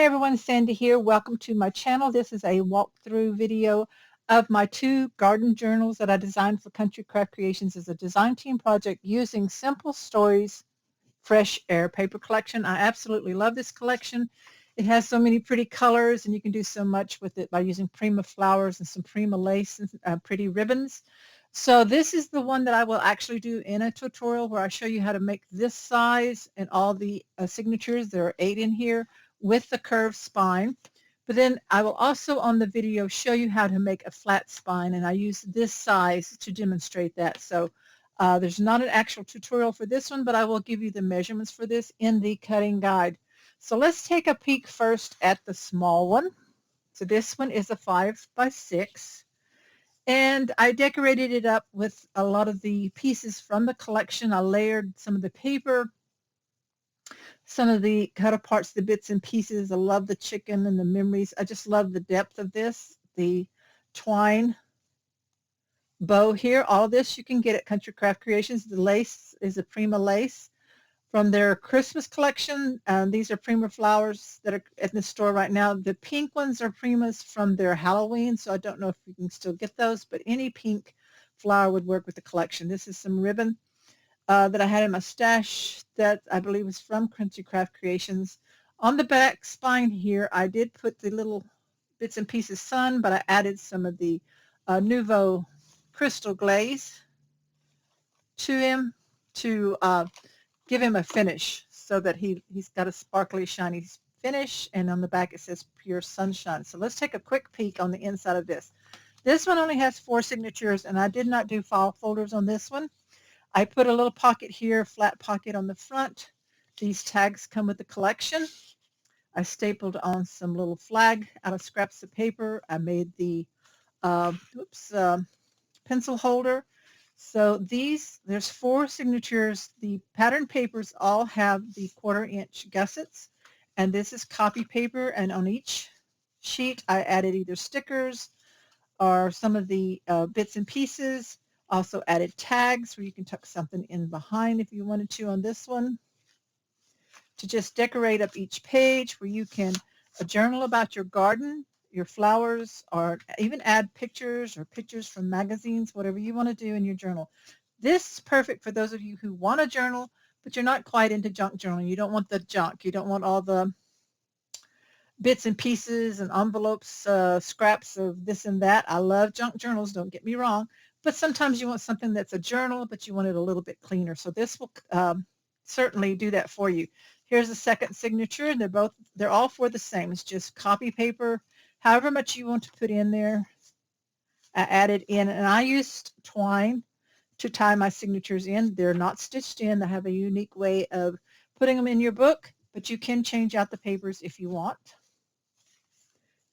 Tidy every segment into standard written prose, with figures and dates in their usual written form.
everyone, Sandy here. Welcome to my channel. This is a walkthrough video of my two garden journals that I designed for Country Craft Creations as a design team project using Simple Stories Fresh Air paper collection. I absolutely love this collection. It has so many pretty colors and you can do so much with it by using Prima flowers and some Prima lace and pretty ribbons. So this is the one that I will actually do in a tutorial where I show you how to make this size and all the signatures. There are 8 in here with the curved spine. But then I will also on the video show you how to make a flat spine, and I use this size to demonstrate that. So there's not an actual tutorial for this one, but I will give you the measurements for this in the cutting guide. So let's take a peek first at the small one. So this one is a 5 by 6. And I decorated it up with a lot of the pieces from the collection. I layered some of the paper, some of the cut aparts, the bits and pieces. I love the chicken and the memories. I just love the depth of this, the twine bow here. All this you can get at Country Craft Creations. The lace is a Prima lace from their Christmas collection. These are Prima flowers that are at the store right now. The pink ones are Primas from their Halloween, so I don't know if you can still get those, but any pink flower would work with the collection. This is some ribbon that I had in my stash that I believe is from Country Craft Creations. On the back spine here, I did put the little bits and pieces sun, but I added some of the Nouveau crystal glaze to him to give him a finish so that he's got a sparkly, shiny finish, and on the back it says Pure Sunshine. So let's take a quick peek on the inside of this. This one only has 4 signatures, and I did not do file folders on this one. I put a little pocket here, flat pocket on the front. These tags come with the collection. I stapled on some little flag out of scraps of paper. I made the pencil holder. So there's 4 signatures. The pattern papers all have the 1/4-inch gussets, and this is copy paper, and on each sheet I added either stickers or some of the bits and pieces. Also added tags where you can tuck something in behind if you wanted to on this one, to just decorate up each page where you can journal about your garden, your flowers, or even add pictures or pictures from magazines, whatever you want to do in your journal. This is perfect for those of you who want to journal, but you're not quite into junk journaling. You don't want the junk. You don't want all the bits and pieces and envelopes, scraps of this and that. I love junk journals, don't get me wrong, but sometimes you want something that's a journal, but you want it a little bit cleaner. So this will certainly do that for you. Here's the second signature. They're all for the same. It's just copy paper, however much you want to put in there. I added in, and I used twine to tie my signatures in. They're not stitched in. They have a unique way of putting them in your book, but you can change out the papers if you want.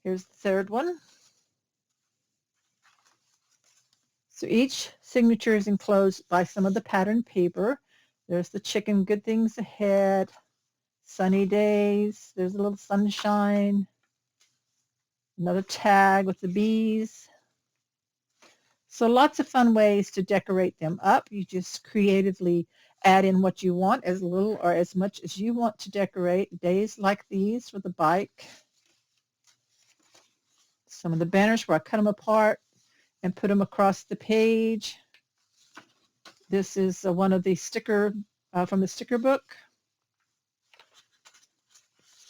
Here's the third one. So each signature is enclosed by some of the pattern paper. There's the chicken, good things ahead, sunny days. There's a little sunshine. Another tag with the bees. So lots of fun ways to decorate them up. You just creatively add in what you want, as little or as much as you want to decorate. Days like these with the bike. Some of the banners where I cut them apart and put them across the page. This is one of the sticker from the sticker book.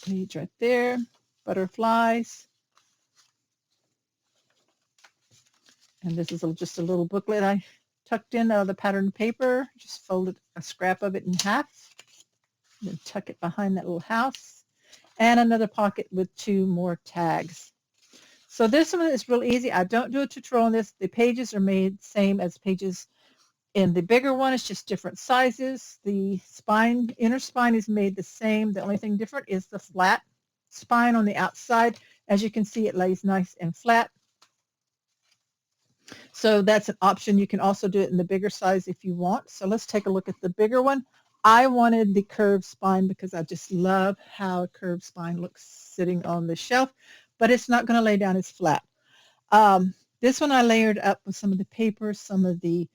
Page right there. Butterflies. And this is just a little booklet I tucked in out of the pattern paper. Just folded a scrap of it in half. And then tuck it behind that little house. And another pocket with 2 more tags. So this one is real easy. I don't do a tutorial on this. The pages are made same as pages in the bigger one. It's just different sizes. The spine, inner spine is made the same. The only thing different is the flat spine on the outside. As you can see, it lays nice and flat. So that's an option. You can also do it in the bigger size if you want. So let's take a look at the bigger one. I wanted the curved spine because I just love how a curved spine looks sitting on the shelf, but it's not going to lay down as flat. This one I layered up with some of the paper, some of the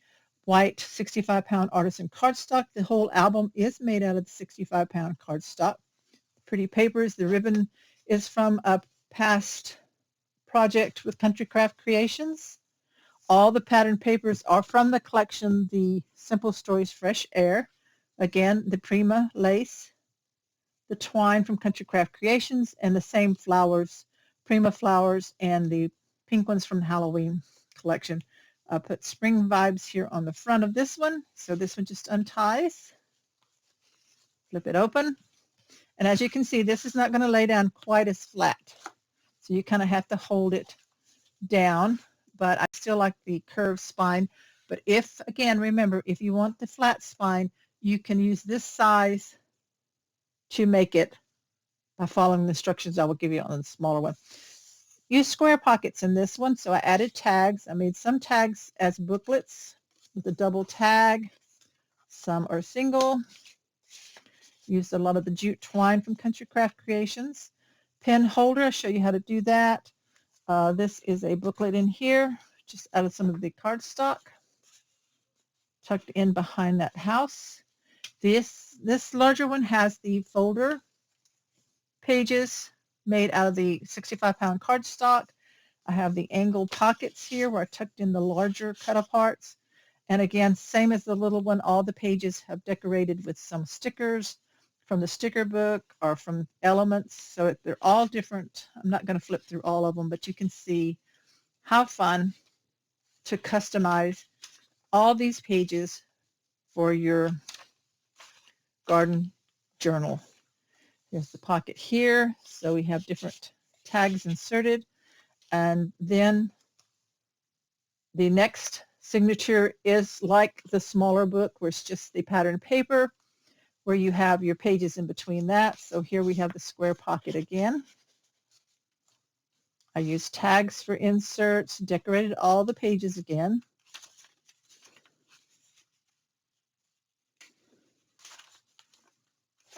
white 65-pound artisan cardstock. The whole album is made out of the 65-pound cardstock. Pretty papers. The ribbon is from a past project with Country Craft Creations. All the pattern papers are from the collection, the Simple Stories Fresh Air. Again, the Prima lace, the twine from Country Craft Creations, and the same flowers, Prima flowers, and the pink ones from the Halloween collection. I put spring vibes here on the front of this one. So this one just unties. Flip it open. And as you can see, this is not going to lay down quite as flat. So you kind of have to hold it down, but I still like the curved spine. But if, again, remember, if you want the flat spine, you can use this size to make it by following the instructions I will give you on the smaller one. Use square pockets in this one, so I added tags. I made some tags as booklets with a double tag. Some are single. Used a lot of the jute twine from Country Craft Creations. Pen holder, I'll show you how to do that. This is a booklet in here, just out of some of the cardstock, tucked in behind that house. This larger one has the folder pages made out of the 65-pound cardstock. I have the angled pockets here where I tucked in the larger cut-aparts. And again, same as the little one, all the pages have decorated with some stickers from the sticker book or from Elements. So they're all different. I'm not going to flip through all of them, but you can see how fun to customize all these pages for your garden journal. Here's the pocket here. So we have different tags inserted. And then the next signature is like the smaller book where it's just the pattern paper, where you have your pages in between that. So here we have the square pocket again. I used tags for inserts, decorated all the pages again.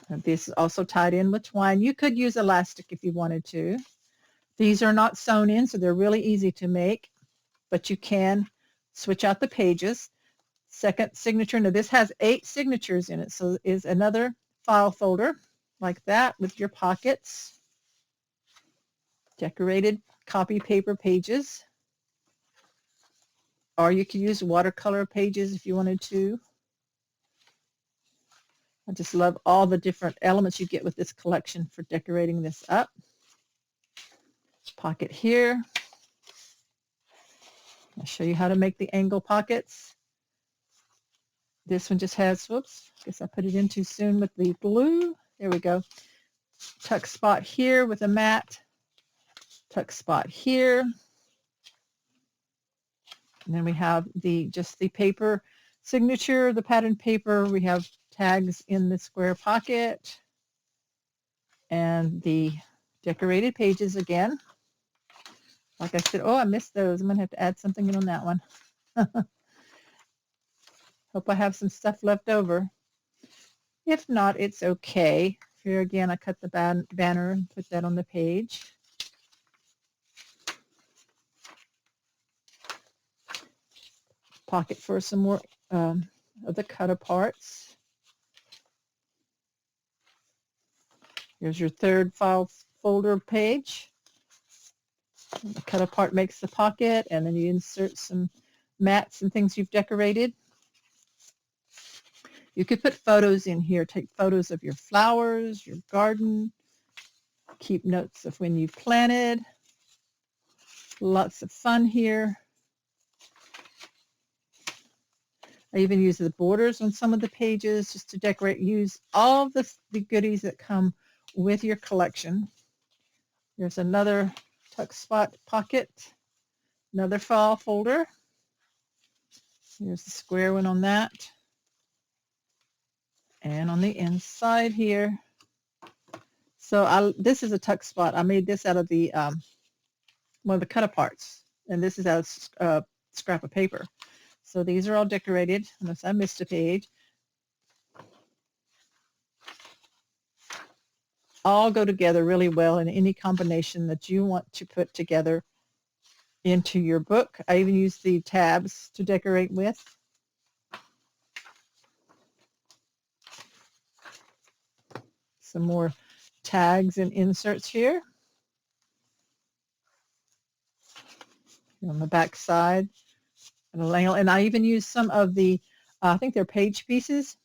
And this is also tied in with twine. You could use elastic if you wanted to. These are not sewn in, so they're really easy to make, but you can switch out the pages. Second signature, now this has 8 signatures in it, so is another file folder like that with your pockets, decorated copy paper pages, or you could use watercolor pages if you wanted to. I just love all the different elements you get with this collection for decorating this up. Pocket here. I'll show you how to make the angle pockets. This one just has, whoops, I guess I put it in too soon with the glue. There we go. Tuck spot here with a mat. Tuck spot here. And then we have just the paper signature, the pattern paper. We have tags in the square pocket. And the decorated pages again. Like I said, oh, I missed those. I'm going to have to add something in on that one. Hope I have some stuff left over. If not, it's okay. Here again, I cut the banner and put that on the page. Pocket for some more of the cut aparts. Here's your third file folder page. The cut apart makes the pocket, and then you insert some mats and things you've decorated. You could put photos in here. Take photos of your flowers, your garden. Keep notes of when you planted. Lots of fun here. I even use the borders on some of the pages just to decorate. Use all of the goodies that come with your collection. There's another tuck spot pocket, another file folder. Here's the square one on that. And on the inside here. So this is a tuck spot. I made this out of the one of the cut aparts, and this is out of scrap of paper. So these are all decorated, unless I missed a page. All go together really well in any combination that you want to put together into your book. I even use the tabs to decorate with. Some more tags and inserts here. on the back side. And I even use some of the, I think they're page pieces.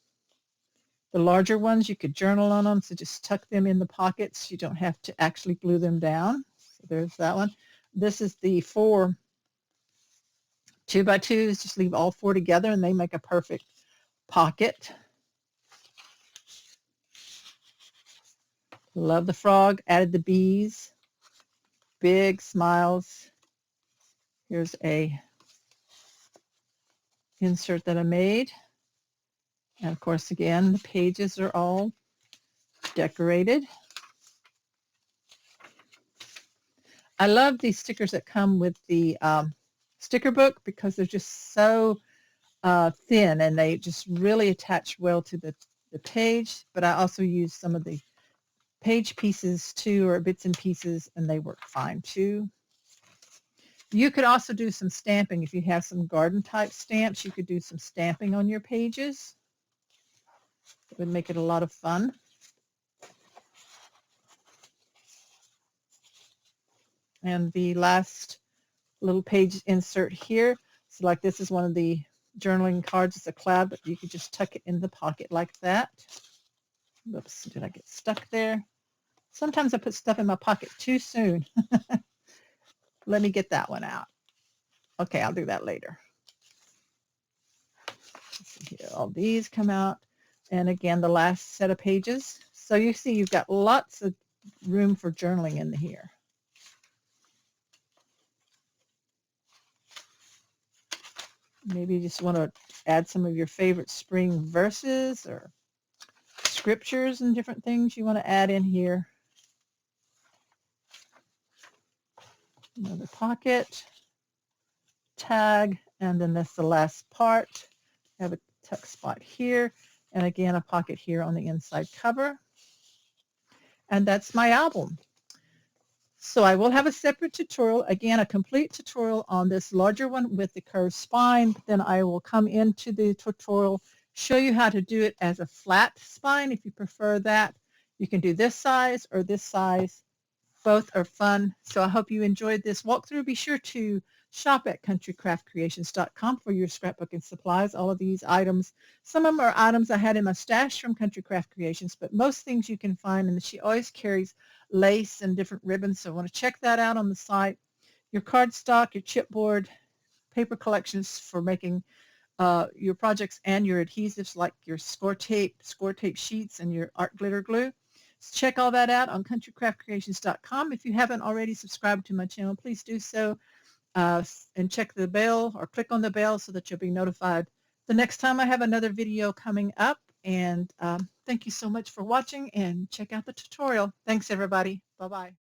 The larger ones, you could journal on them, so just tuck them in the pockets. You don't have to actually glue them down. So there's that one. This is the 4 2x2s. Just leave all 4 together and they make a perfect pocket. Love the frog. Added the bees. Big smiles. Here's a insert that I made. And of course, again, the pages are all decorated. I love these stickers that come with the sticker book because they're just so thin and they just really attach well to the page. But I also use some of the page pieces too, or bits and pieces, and they work fine too. You could also do some stamping. If you have some garden type stamps, you could do some stamping on your pages. It would make it a lot of fun. And the last little page insert here. So like this is one of the journaling cards. It's a cloud, but you could just tuck it in the pocket like that. Oops, did I get stuck there? Sometimes I put stuff in my pocket too soon. Let me get that one out. Okay, I'll do that later. Here, all these come out. And again, the last set of pages. So you see you've got lots of room for journaling in here. Maybe you just want to add some of your favorite spring verses or scriptures and different things you want to add in here. Another pocket, tag, and then that's the last part. I have a tuck spot here, and again a pocket here on the inside cover. And that's my album. So I will have a separate tutorial, again a complete tutorial on this larger one with the curved spine. Then I will come into the tutorial, show you how to do it as a flat spine if you prefer that. You can do this size or this size. Both are fun. So I hope you enjoyed this walkthrough. Be sure to shop at countrycraftcreations.com for your scrapbooking supplies. All of these items, some of them are items I had in my stash from Country Craft Creations, but most things you can find, and she always carries lace and different ribbons, so I want to check that out on the site. Your cardstock, your chipboard, paper collections for making your projects, and your adhesives like your score tape sheets, and your art glitter glue. So check all that out on countrycraftcreations.com. If you haven't already subscribed to my channel, please do so, and check the bell or click on the bell so that you'll be notified the next time I have another video coming up. And thank you so much for watching, and check out the tutorial. Thanks, everybody. Bye-bye.